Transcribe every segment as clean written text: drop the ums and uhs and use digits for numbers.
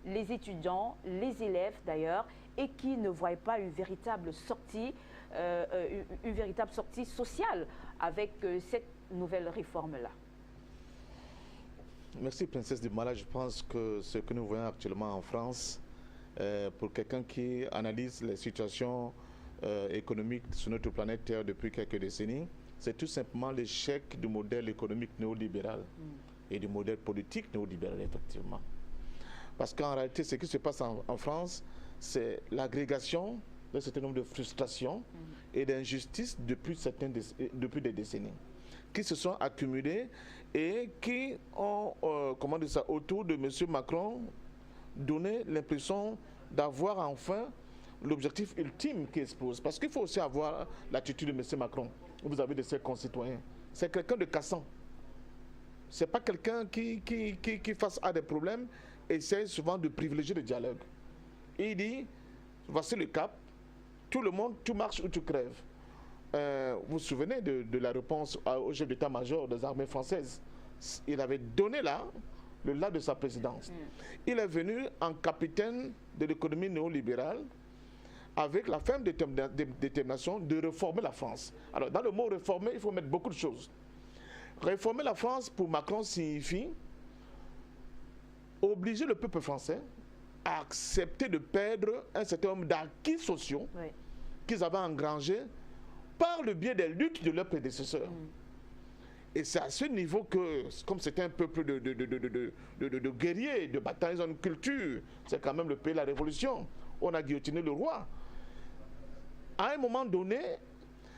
les étudiants, les élèves d'ailleurs, et qui ne voient pas une véritable sortie sociale avec cette nouvelle réforme-là. Merci, Princesse Dimala. Je pense que ce que nous voyons actuellement en France, pour quelqu'un qui analyse les situations économiques sur notre planète Terre depuis quelques décennies, c'est tout simplement l'échec du modèle économique néolibéral et du modèle politique néolibéral, effectivement. Parce qu'en réalité, ce qui se passe en France, c'est l'agrégation d'un certain nombre de frustrations et d'injustices depuis des décennies, qui se sont accumulées et qui ont, comment dire ça, autour de M. Macron, donné l'impression d'avoir enfin l'objectif ultime qui expose. Parce qu'il faut aussi avoir l'attitude de M. Macron. Vous avez de ses concitoyens. C'est quelqu'un de cassant. Ce n'est pas quelqu'un qui, face à des problèmes, essaie souvent de privilégier le dialogue. Et il dit, voici le cap, tout le monde, tu marches ou tu crèves. Vous vous souvenez de la réponse au chef d'état-major des armées françaises? Il avait donné là, le là de sa présidence. Il est venu en capitaine de l'économie néolibérale avec la ferme détermination de réformer la France. Alors, dans le mot réformer, il faut mettre beaucoup de choses. Réformer la France, pour Macron, signifie obliger le peuple français à accepter de perdre un certain nombre d'acquis sociaux qu'ils avaient engrangés par le biais des luttes de leurs prédécesseurs. Et c'est à ce niveau que, comme c'était un peuple de guerriers, de batailles, ils ont une culture, c'est quand même le pays de la Révolution. On a guillotiné le roi. À un moment donné,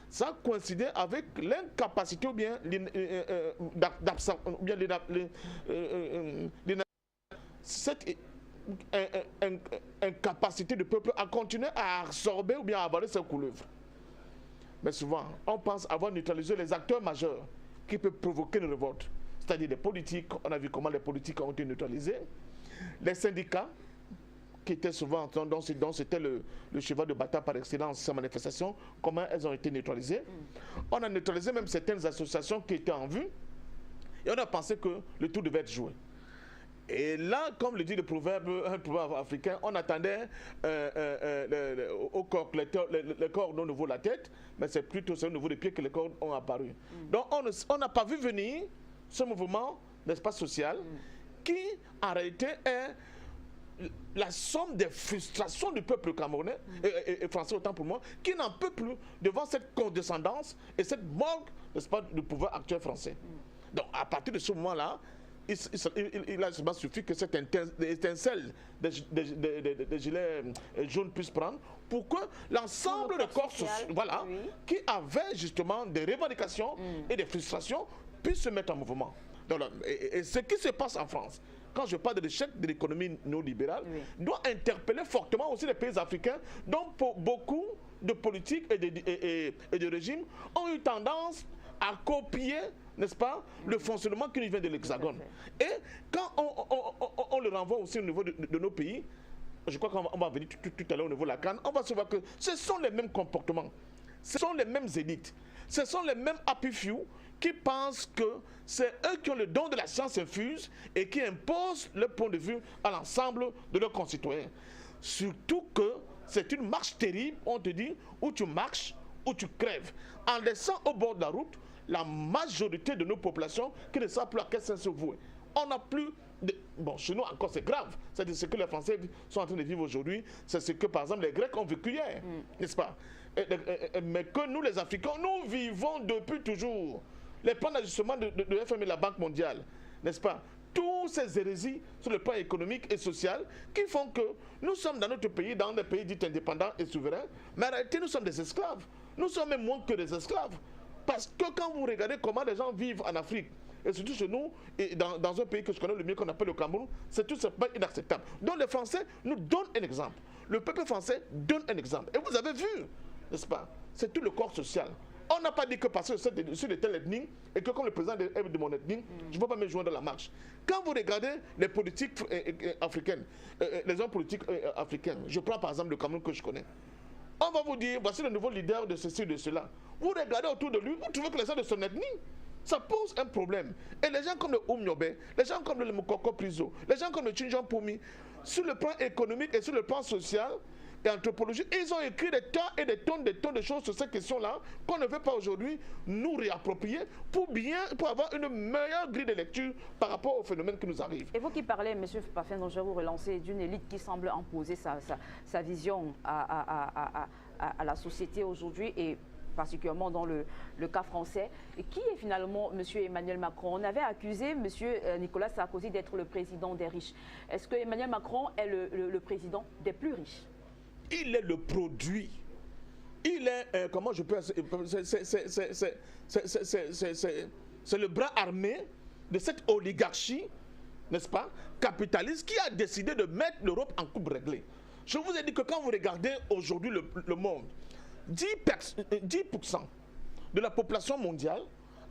ça coïncidait avec l'incapacité ou bien cette incapacité du peuple à continuer à absorber ou bien à avaler ses couleuvres. Mais souvent, on pense avoir neutralisé les acteurs majeurs qui peuvent provoquer une révolte. C'est-à-dire les politiques, on a vu comment les politiques ont été neutralisés, les syndicats, qui étaient souvent, dont c'était le cheval de bataille par excellence, ces manifestations, comment elles ont été neutralisées. On a neutralisé même certaines associations qui étaient en vue, et on a pensé que le tout devait être joué. Et là, comme le dit un proverbe africain, on attendait au corps, le corps au niveau de la tête, mais c'est plutôt au niveau des pieds que les corps ont apparu. Donc on n'a pas vu venir ce mouvement, n'est-ce pas, social, qui en réalité est la somme des frustrations du peuple camerounais et français autant pour moi, qui n'en peut plus devant cette condescendance et cette morgue, n'est-ce pas, du pouvoir actuel français. Donc à partir de ce moment-là, il a seulement suffi que cette étincelle des gilets jaunes puisse prendre pour que l'ensemble des corps sociaux, voilà, qui avaient justement des revendications et des frustrations puissent se mettre en mouvement. Donc, et ce qui se passe en France, quand je parle de l'échec de l'économie néolibérale, doit interpeller fortement aussi les pays africains dont beaucoup de politiques et de régimes ont eu tendance à copier, n'est-ce pas, le fonctionnement qui nous vient de l'Hexagone. Et quand on le renvoie aussi au niveau de nos pays, je crois qu'on va venir tout à l'heure au niveau de la CAN, on va se voir que ce sont les mêmes comportements, ce sont les mêmes élites, ce sont les mêmes happy few qui pensent que c'est eux qui ont le don de la science infuse et qui imposent leur point de vue à l'ensemble de leurs concitoyens. Surtout que c'est une marche terrible, on te dit, où tu marches, où tu crèves. En laissant au bord de la route la majorité de nos populations qui ne savent plus à quel sens se vouer. On n'a plus de... Bon, chez nous encore c'est grave. C'est ce que les Français sont en train de vivre aujourd'hui. C'est ce que par exemple les Grecs ont vécu hier, n'est-ce pas? Mais que nous les Africains, nous vivons depuis toujours. Les plans d'ajustement de FMI et la Banque mondiale, n'est-ce pas? Toutes ces hérésies sur le plan économique et social qui font que nous sommes dans notre pays, dans des pays dits indépendants et souverains, mais en réalité nous sommes des esclaves. Nous sommes même moins que des esclaves. Parce que quand vous regardez comment les gens vivent en Afrique, et surtout chez nous, et dans un pays que je connais le mieux qu'on appelle le Cameroun, c'est tout simplement inacceptable. Donc les Français nous donnent un exemple. Le peuple français donne un exemple. Et vous avez vu, n'est-ce pas? C'est tout le corps social. On n'a pas dit que parce que je suis de telle ethnie et que comme le président est de mon ethnie, je ne peux pas me joindre dans la marche. Quand vous regardez les politiques africaines, les hommes politiques africains, je prends par exemple le Cameroun que je connais, on va vous dire, voici le nouveau leader de ceci, de cela. Vous regardez autour de lui, vous trouvez que les gens de son ethnie, ça pose un problème. Et les gens comme le Oumniobe, les gens comme le Mokoko Prizo, les gens comme le Chinjan Poumi, sur le plan économique et sur le plan social et anthropologique, ils ont écrit des tonnes et des tonnes de choses sur ces questions-là qu'on ne veut pas aujourd'hui nous réapproprier pour avoir une meilleure grille de lecture par rapport aux phénomènes qui nous arrivent. Et vous qui parlez, M. Parfait, donc je vais vous relancer, d'une élite qui semble imposer sa vision à la société aujourd'hui et particulièrement dans le cas français. Et qui est finalement M. Emmanuel Macron? On avait accusé M. Nicolas Sarkozy d'être le président des riches. Est-ce que Emmanuel Macron est le président des plus riches? Il est le produit. Il est, comment je peux... C'est le bras armé de cette oligarchie, n'est-ce pas, capitaliste, qui a décidé de mettre l'Europe en coupe réglée. Je vous ai dit que quand vous regardez aujourd'hui le monde, 10% de la population mondiale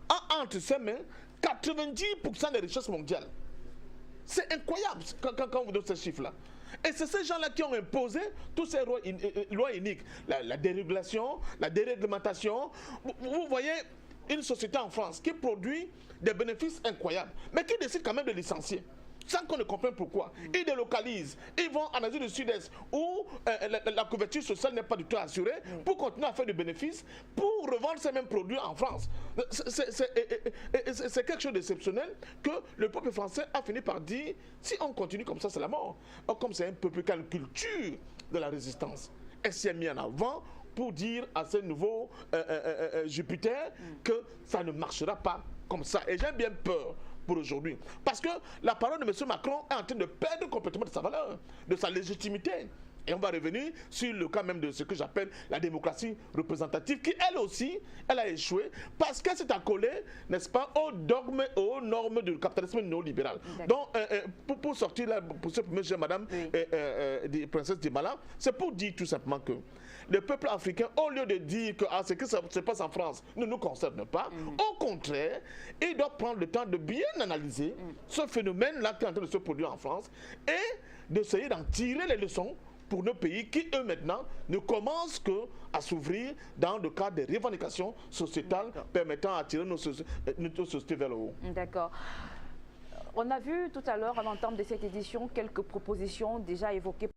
a entre ses mains 90% des richesses mondiales. C'est incroyable quand vous donnez ces chiffres-là. Et c'est ces gens-là qui ont imposé tous ces lois iniques. La dérégulation, la déréglementation. Vous voyez une société en France qui produit des bénéfices incroyables, mais qui décide quand même de licencier, sans qu'on ne comprenne pourquoi. Ils délocalisent, ils vont en Asie du Sud-Est où la couverture sociale n'est pas du tout assurée pour continuer à faire du bénéfice, pour revendre ces mêmes produits en France. C'est quelque chose d'exceptionnel que le peuple français a fini par dire, si on continue comme ça, c'est la mort. Or, comme c'est un peuple qui a une culture de la résistance, elle s'est mise en avant pour dire à ce nouveau Jupiter que ça ne marchera pas comme ça. Et j'ai bien peur pour aujourd'hui. Parce que la parole de M. Macron est en train de perdre complètement de sa valeur, de sa légitimité. Et on va revenir sur le cas même de ce que j'appelle la démocratie représentative, qui elle aussi, elle a échoué parce qu'elle s'est accolée, n'est-ce pas, aux dogmes et aux normes du capitalisme néolibéral. Donc, pour sortir là, pour ce premier jeu, madame, princesse Dimala, c'est pour dire tout simplement que le peuple africain, au lieu de dire que ce qui se passe en France ne nous concerne pas, au contraire, il doit prendre le temps de bien analyser ce phénomène-là qui est en train de se produire en France et d'essayer d'en tirer les leçons pour nos pays qui, eux, maintenant, ne commencent qu'à s'ouvrir dans le cadre des revendications sociétales permettant d'attirer nos sociétés vers le haut. D'accord. On a vu tout à l'heure, à l'entame de cette édition, quelques propositions déjà évoquées